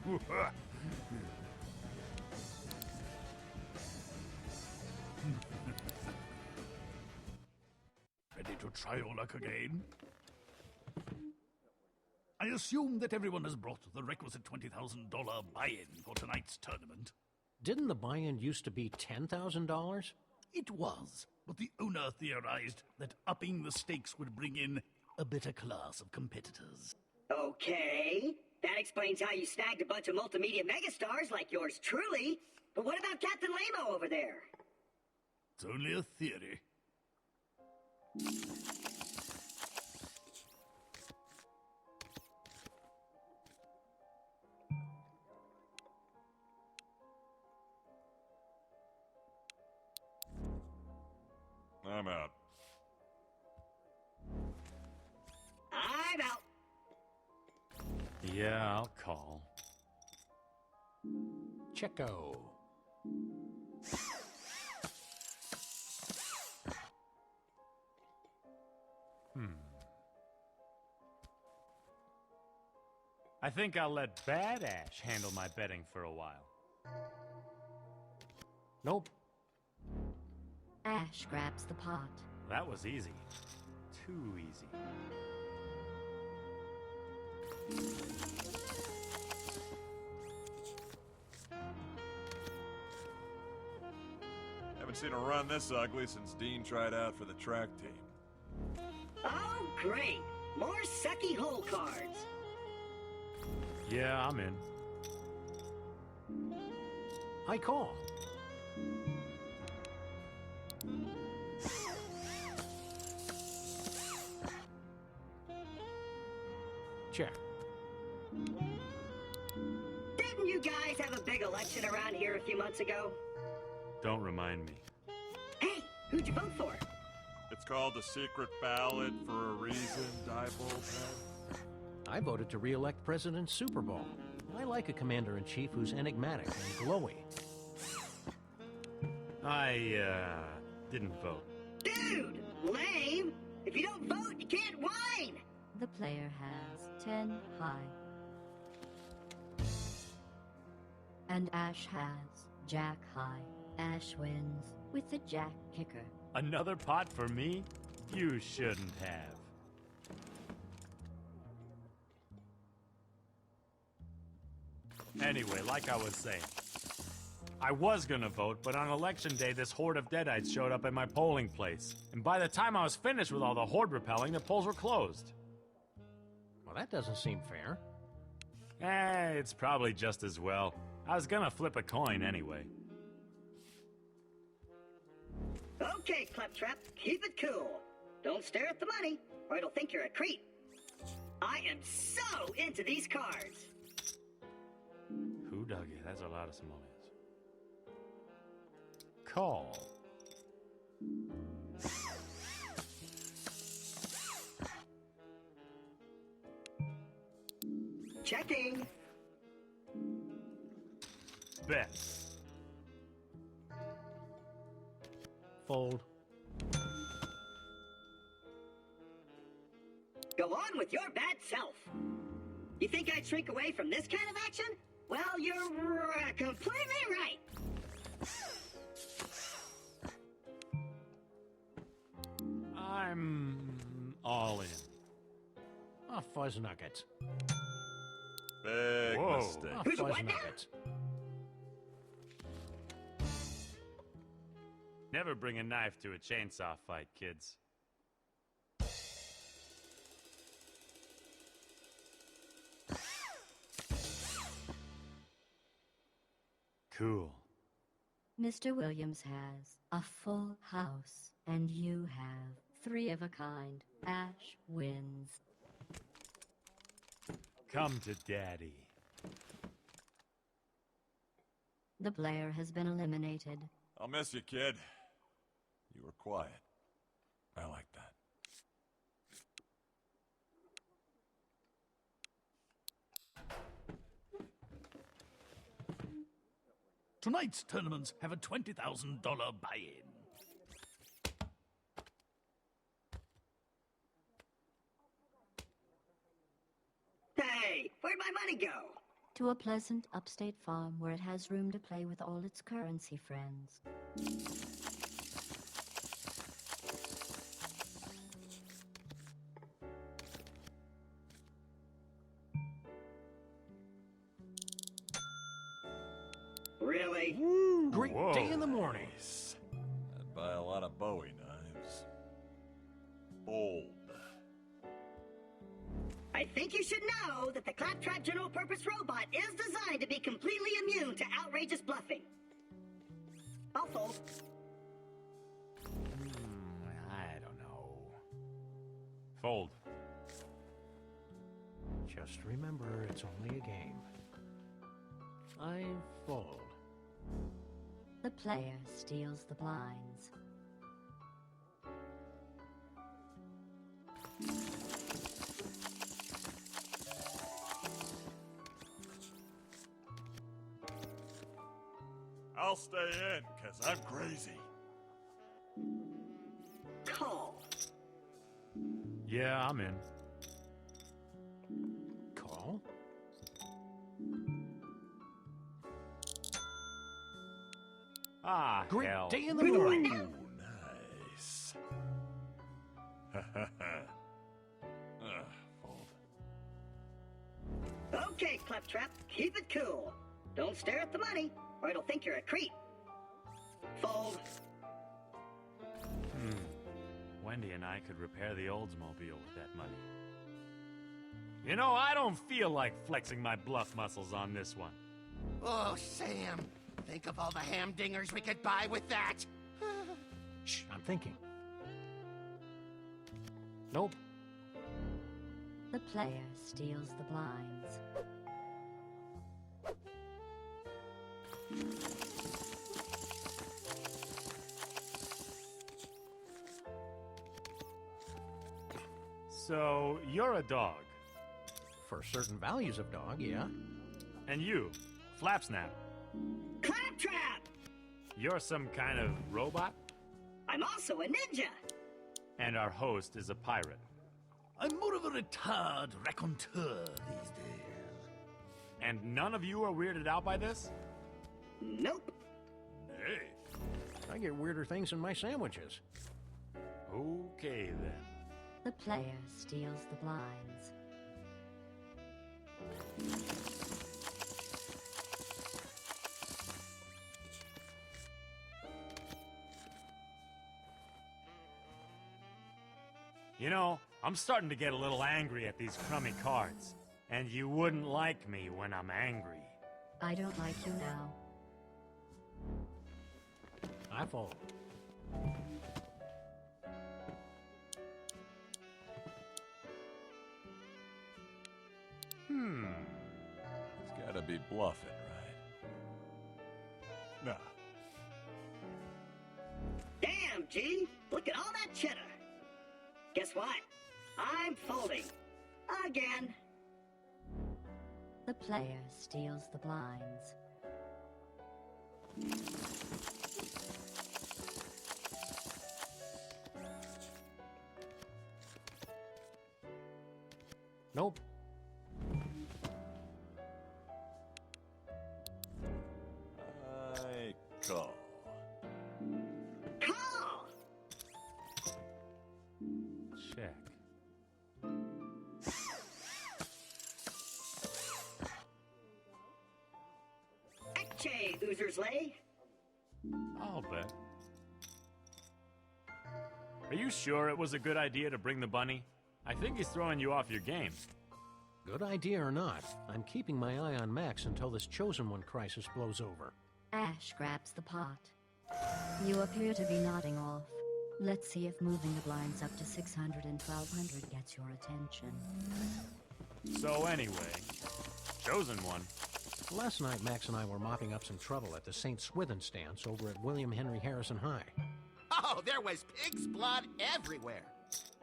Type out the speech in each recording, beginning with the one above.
Ready to try your luck again? I assume that everyone has brought the requisite $20,000 buy-in for tonight's tournament. Didn't the buy-in used to be $10,000? It was, but the owner theorized that upping the stakes would bring in a better class of competitors. Okay, that explains how you snagged a bunch of multimedia megastars like yours truly. But what about Captain Lamo over there? It's only a theory. I'm out. I'm out. Yeah, I'll call. Checo. I think I'll let Bad Ash handle my betting for a while. Nope. Ash grabs the pot. That was easy. Too easy. Haven't seen a run this ugly since Dean tried out for the track team. Oh, great. More sucky hole cards. Yeah, I'm in. I call. Check. Didn't you guys have a big election around here a few months ago? Don't remind me. Hey, who'd you vote for? It's called the secret ballot for a reason, Diebold. I voted to re-elect President Super Bowl. I like a commander-in-chief who's enigmatic and glowy. I, didn't vote. Dude, lame. If you don't vote, you can't whine. The player has 10 high. And Ash has Jack high. Ash wins with the Jack kicker. Another pot for me? You shouldn't have. Anyway, like I was saying, I was gonna vote, but on election day, this horde of deadites showed up at my polling place. And by the time I was finished with all the horde repelling, the polls were closed. Well, that doesn't seem fair. It's probably just as well. I was gonna flip a coin anyway. Okay, Kleptrap, keep it cool. Don't stare at the money, or it'll think you're a creep. I am so into these cards. Who dug it? That's a lot of simoleons. Call. Checking. Bet. Fold. Go on with your bad self. You think I'd shrink away from this kind of action? Well, you're completely right. I'm all in. Oh, fuzz nuggets. Big Whoa. mistake. Oh, Who's fuzz what now? nuggets. Never bring a knife to a chainsaw fight, kids. Cool. Mr. Williams has a full house, and you have 3 of a kind. Ash wins. Come to daddy. The player has been eliminated. I'll miss you, kid. You were quiet. I like that. Tonight's tournaments have a $20,000 buy-in. Hey, where'd my money go? to a pleasant upstate farm where it has room to play with all its currency friends. Really? Great Whoa. day in the morning. Nice. I'd buy a lot of Bowie knives. Old. I think you should know that the Claptrap General Purpose Robot is designed to be completely immune to outrageous bluffing. I'll fold. I don't know. Fold. Just remember, it's only a game. I fold. The player steals the blinds. I'll stay in, because I'm crazy. Call. Yeah, I'm in. Call? Ah, Great hell. day in the morning. Ooh, nice. Fold. Okay, Claptrap, keep it cool. Don't stare at the money, or it'll think you're a creep. Fold. Wendy and I could repair the Oldsmobile with that money. You know, I don't feel like flexing my bluff muscles on this one. Oh, Sam, think of all the hamdingers we could buy with that. Shh, I'm thinking. Nope. The player steals the blinds. So, you're a dog. For certain values of dog, yeah. And you, Flapsnap, Claptrap! you're some kind of robot? I'm also a ninja. And our host is a pirate. I'm more of a retired raconteur these days. And none of you are weirded out by this? Nope. Hey. I get weirder things in my sandwiches. Okay, then. The player steals the blinds. You know, I'm starting to get a little angry at these crummy cards. And you wouldn't like me when I'm angry. I don't like you now. I fold. It's gotta be bluffing, right? Nah. Damn, G. Look at all that cheddar. Guess what? I'm folding. Again. The player steals the blinds. Nope. I call. Call! Check. Ekche, Oozer's Lay. I'll bet. Are you sure it was a good idea to bring the bunny? I think he's throwing you off your game. Good idea or not, I'm keeping my eye on Max until this Chosen One crisis blows over. Ash grabs the pot. You appear to be nodding off. Let's see if moving the blinds up to 600 and 1200 gets your attention. So anyway, Chosen One. Last night, Max and I were mopping up some trouble at the St. Swithin stance over at William Henry Harrison High. Oh, there was pig's blood everywhere.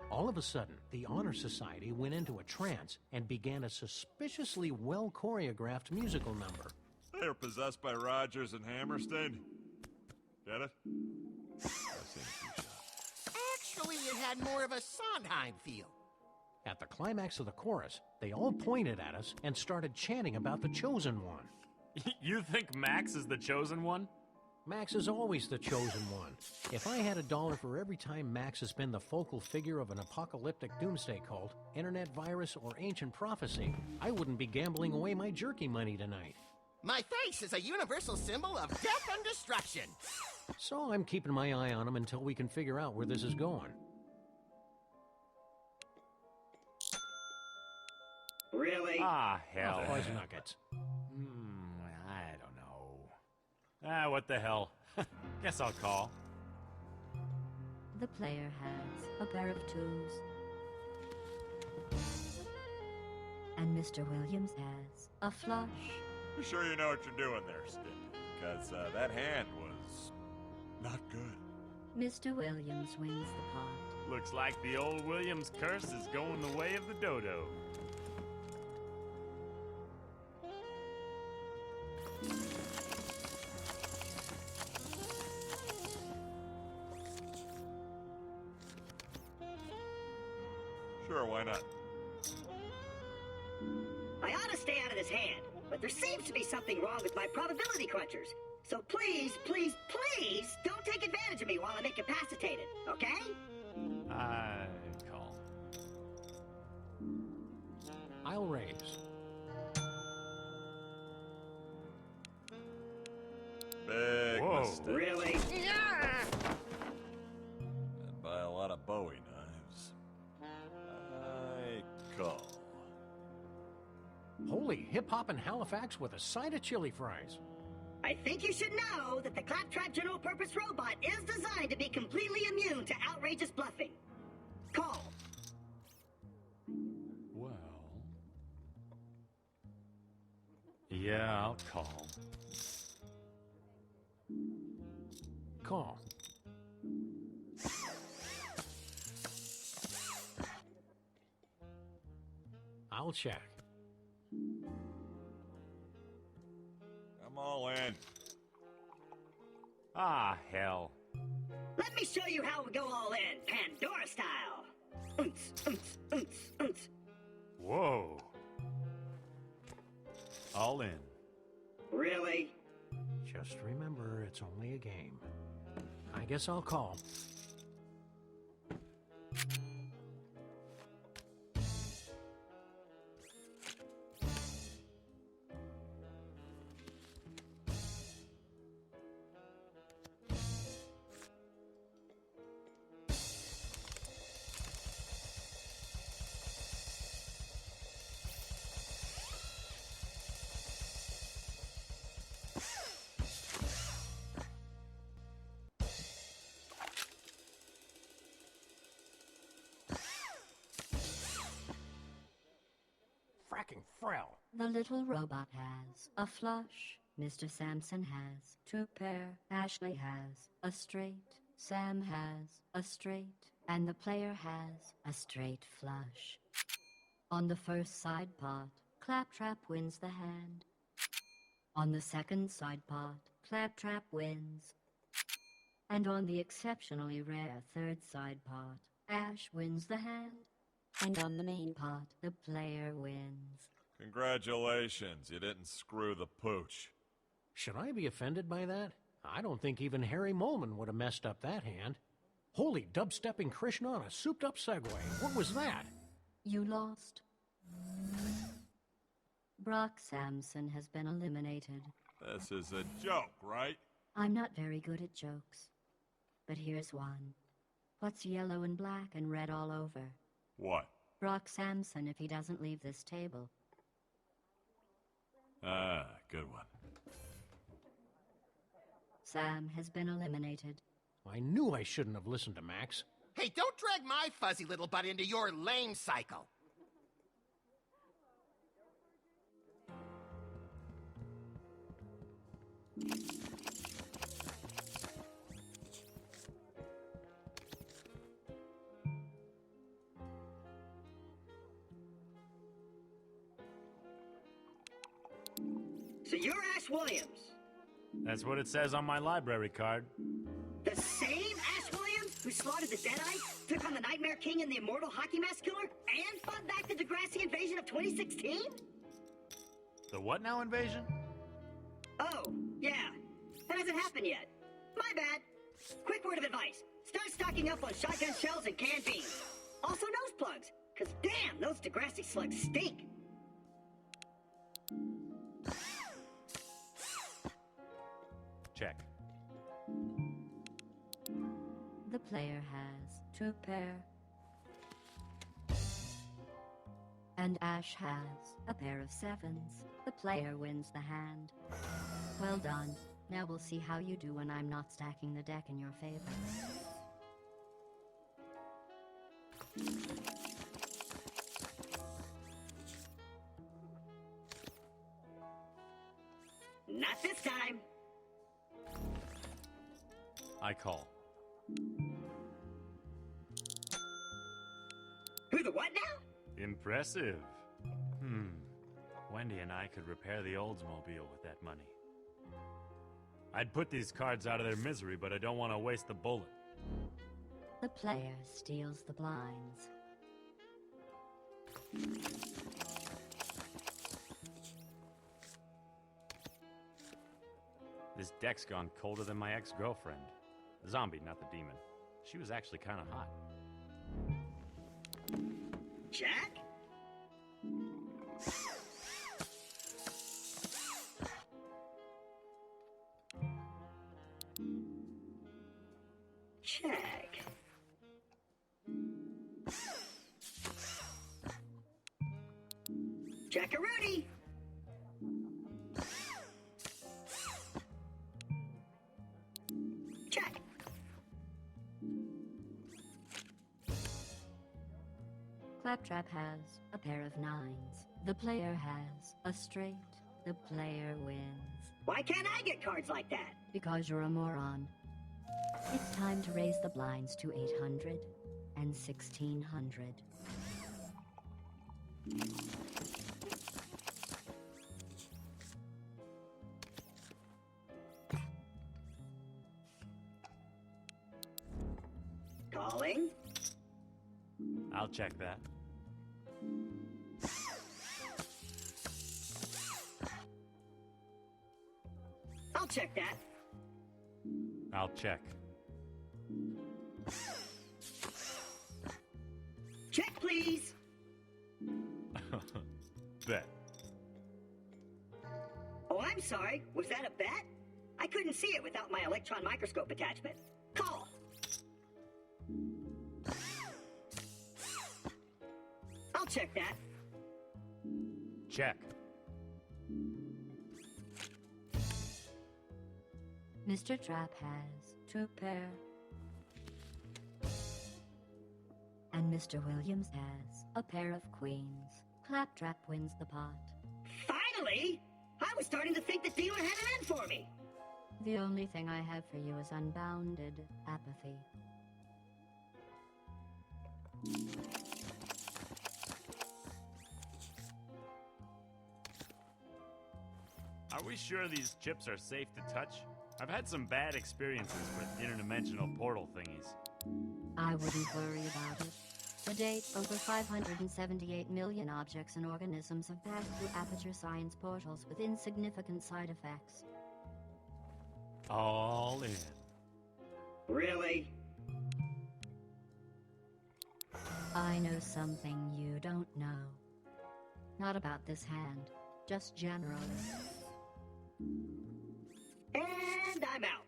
All of a sudden, the Honor Society went into a trance and began a suspiciously well-choreographed musical number. They were possessed by Rogers and Hammerstein. Get it? I've seen a few shots. Actually, it had more of a Sondheim feel. At the climax of the chorus, they all pointed at us and started chanting about the Chosen One. You think Max is the chosen one? Max is always the chosen one. If I had $1 for every time Max has been the focal figure of an apocalyptic doomsday cult, internet virus, or ancient prophecy, I wouldn't be gambling away my jerky money tonight. My face is a universal symbol of death and destruction. So I'm keeping my eye on him until we can figure out where this is going. Really? Ah, hell. Fuzz nuggets. I don't know. What the hell. Guess I'll call. The player has a pair of twos. And Mr. Williams has a flush. You sure you know what you're doing there, Stick? Because that hand was not good. Mr. Williams wins the pot. Looks like the old Williams curse is going the way of the dodo. Sure, why not? I ought to stay out of this hand, but there seems to be something wrong with my probability crunchers. So please, please, please don't take advantage of me while I'm incapacitated, okay? I call. I'll raise. Big Whoa. mistake. Really? And by a lot of Bowie knives. I call. Holy hip-hop in Halifax with a side of chili fries. I think you should know that the Claptrap General Purpose Robot is designed to be completely immune to outrageous bluffing. Call. Well... Yeah, I'll call. Call. I'll check. I'm all in. Ah, hell. Let me show you how we go all in, Pandora style. Oonce, oonce, oonce, oonce. Whoa. All in. Really? Just remember, it's only a game. I guess I'll call. Fracking Frell. The little robot has a flush. Mr. Sampson has two pair. Ashley has a straight. Sam has a straight. And the player has a straight flush. On the first side pot, Claptrap wins the hand. On the second side pot, Claptrap wins. And on the exceptionally rare third side pot, Ash wins the hand. And on the main pot, the player wins. Congratulations, you didn't screw the pooch. Should I be offended by that? I don't think even Harry Molman would have messed up that hand. Holy dubstepping Krishna on a souped-up Segway. What was that? You lost. Brock Samson has been eliminated. This is a joke, right? I'm not very good at jokes. But here's one. What's yellow and black and red all over? What? Brock Samson if he doesn't leave this table. Ah, good one. Sam has been eliminated. I knew I shouldn't have listened to Max. Hey, don't drag my fuzzy little butt into your lame cycle. So you're Ash Williams. That's what it says on my library card. The same Ash Williams who slaughtered the Deadites, took on the Nightmare King and the Immortal Hockey Mask Killer, and fought Dynasty invasion of 2016? The what now invasion? Oh, yeah. That hasn't happened yet. My bad. Quick word of advice. Start stocking up on shotgun shells and canned beans. Also nose plugs, because damn, those Degrassi slugs stink. Check. The player has 2 pair. And Ash has a pair of 7s. The player wins the hand. Well done. Now we'll see how you do when I'm not stacking the deck in your favor. Not this time. I call. Who the what now? Impressive. Wendy and I could repair the Oldsmobile with that money. I'd put these cards out of their misery, but I don't want to waste the bullet. The player steals the blinds. This deck's gone colder than my ex-girlfriend. The zombie, not the demon. She was actually kind of hot. Jack? Check. Jackaroonie! Check. Claptrap has a pair of 9s. The player has a straight. The player wins. Why can't I get cards like that? Because you're a moron. It's time to raise the blinds to 800 and 1600. Calling. I'll check that. I'll check that. I'll check. Check, please. Bet. Oh, I'm sorry. Was that a bet? I couldn't see it without my electron microscope attachment. Call. I'll check that. Check. Mr. Trap has 2 pair. And Mr. Williams has a pair of queens. Claptrap wins the pot. Finally! I was starting to think the dealer had it in for me. The only thing I have for you is unbounded apathy. Are we sure these chips are safe to touch? I've had some bad experiences with interdimensional portal thingies. I wouldn't worry about it. To date, over 578 million objects and organisms have passed through Aperture Science portals with insignificant side effects. All in. Really? I know something you don't know. Not about this hand, just generally. And I'm out.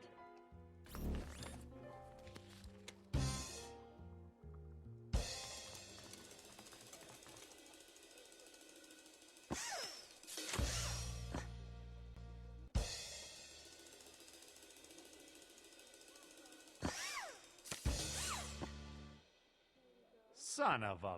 Son of a...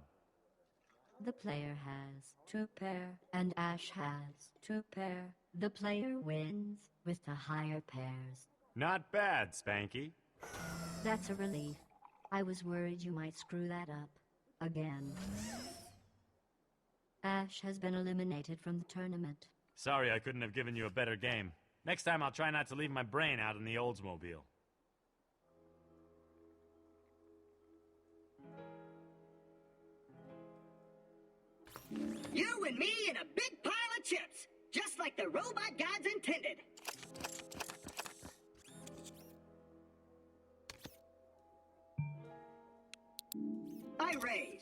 The player has 2 pair, and Ash has 2 pair. The player wins with the higher pairs. Not bad, Spanky. That's a relief. I was worried you might screw that up. Again. Ash has been eliminated from the tournament. Sorry I couldn't have given you a better game. Next time I'll try not to leave my brain out in the Oldsmobile. You and me and a big pile of chips, just like the robot gods intended. I raise.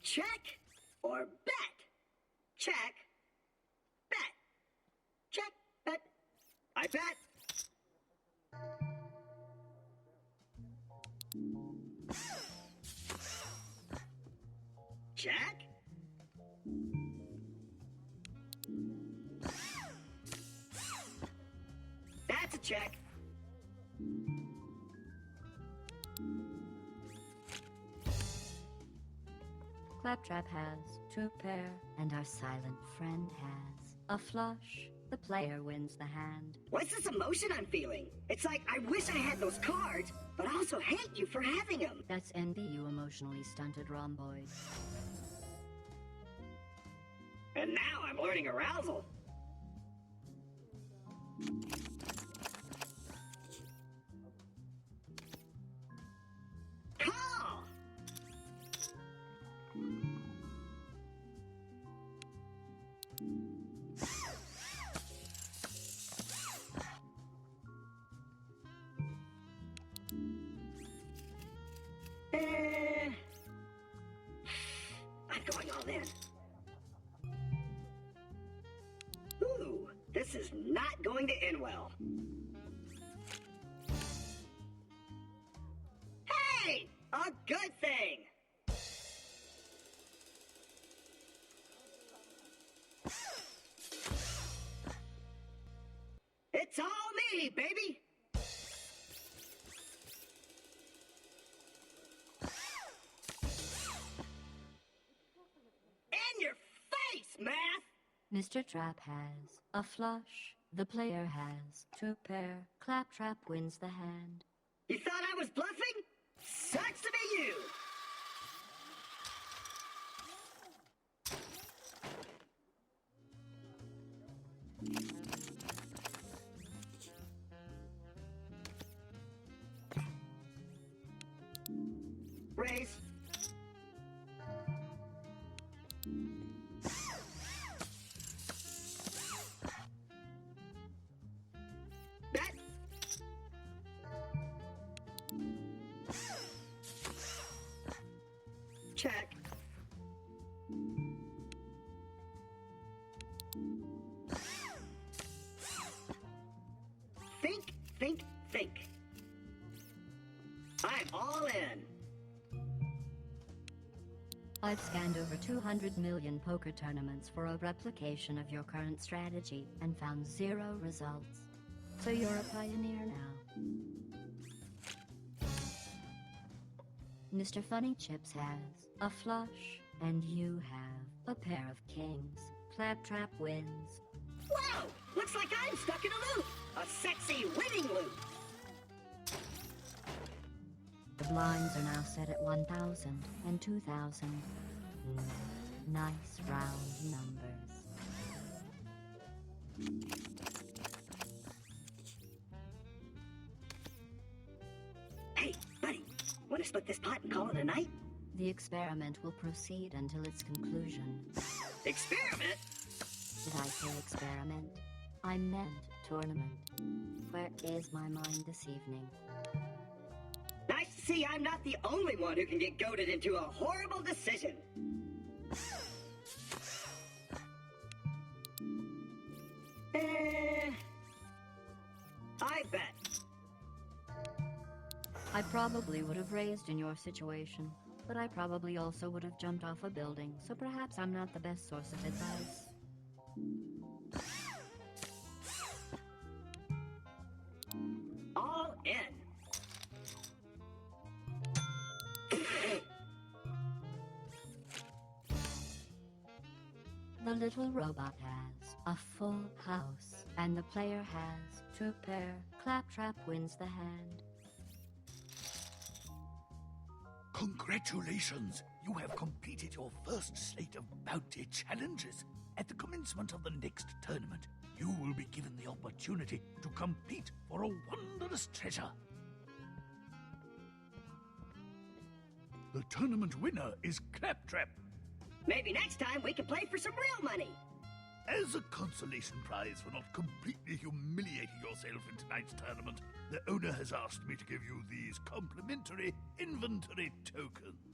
Check or bet? Check. Bet. Check. Bet. I bet. Check. That's a check. Claptrap has 2 pair, and our silent friend has a flush. The player wins the hand. What's this emotion I'm feeling? It's like I wish I had those cards, but I also hate you for having them. That's envy, you emotionally stunted rhomboid. And now I'm learning arousal. Call! I'm going all in. Ooh, this is not going to end well. Hey! A good thing! It's all me, baby! In your face, Math! Mr. Trap has a flush. The player has 2 pair. Claptrap wins the hand. You thought I was bluffing? Sucks to be you! Raise. Bet. Check. Think. I'm all in. I've scanned over 200 million poker tournaments for a replication of your current strategy and found 0 results. So you're a pioneer now. Mr. Funny Chips has a flush, and you have a pair of kings. Claptrap wins. Whoa! Looks like I'm stuck in a loop. A sexy winning loop. The blinds are now set at 1,000 and 2,000. Nice round numbers. Hey, buddy, want to split this pot and call it a night? The experiment will proceed until its conclusion. Experiment? Did I say experiment? I meant tournament. Where is my mind this evening? Nice to see I'm not the only one who can get goaded into a horrible decision. I bet. I probably would have raised in your situation, but I probably also would have jumped off a building, so perhaps I'm not the best source of advice. All in. The little robot has a full house, and the player has 2 pair. Claptrap wins the hand. Congratulations! You have completed your first slate of bounty challenges. At the commencement of the next tournament, you will be given the opportunity to compete for a wondrous treasure. The tournament winner is Claptrap. Maybe next time we can play for some real money. As a consolation prize for not completely humiliating yourself in tonight's tournament, the owner has asked me to give you these complimentary inventory tokens.